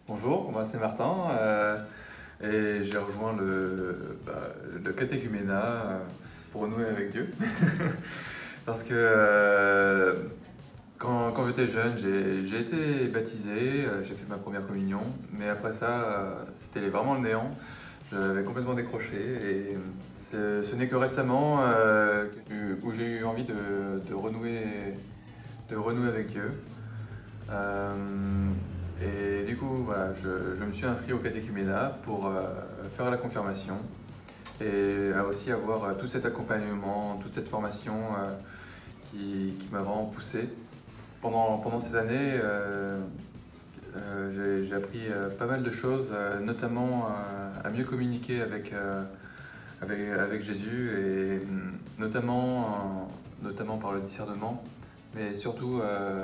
Bonjour, moi c'est Martin et j'ai rejoint le catéchuménat pour renouer avec Dieu. Parce que quand j'étais jeune, j'ai été baptisé, j'ai fait ma première communion, mais après ça, c'était vraiment le néant. J'avais complètement décroché et ce n'est que récemment où j'ai eu envie de renouer avec Dieu. Euh, et du coup, voilà, je me suis inscrit au catéchuménat pour faire la confirmation et aussi avoir tout cet accompagnement, toute cette formation qui m'a vraiment poussé. Pendant cette année, j'ai appris pas mal de choses, notamment à mieux communiquer avec Jésus et notamment par le discernement, mais surtout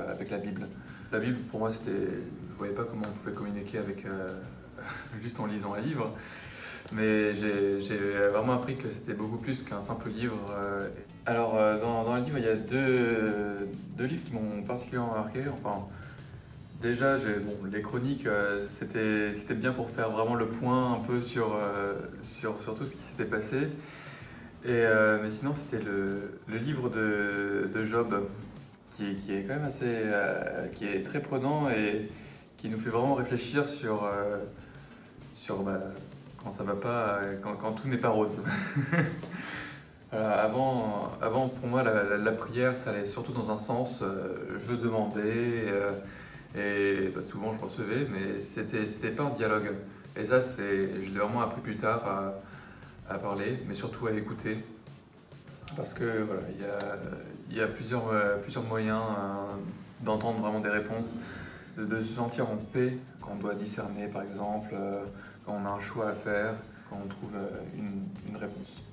avec la Bible. La Bible, pour moi, je ne voyais pas comment on pouvait communiquer avec juste en lisant un livre, mais j'ai vraiment appris que c'était beaucoup plus qu'un simple livre. Alors, dans le livre, il y a deux livres qui m'ont particulièrement marqué. Enfin, déjà, les chroniques, c'était bien pour faire vraiment le point un peu sur tout ce qui s'était passé. Mais sinon, c'était le livre de Job, qui est quand même qui est très prenant et qui nous fait vraiment réfléchir sur quand ça va pas, quand tout n'est pas rose. Avant, pour moi, la prière, ça allait surtout dans un sens, je demandais souvent je recevais, mais c'était pas un dialogue. Et ça, je l'ai vraiment appris plus tard à parler, mais surtout à écouter. Parce que voilà, il y a plusieurs moyens d'entendre vraiment des réponses, de se sentir en paix quand on doit discerner, par exemple, quand on a un choix à faire, quand on trouve une réponse.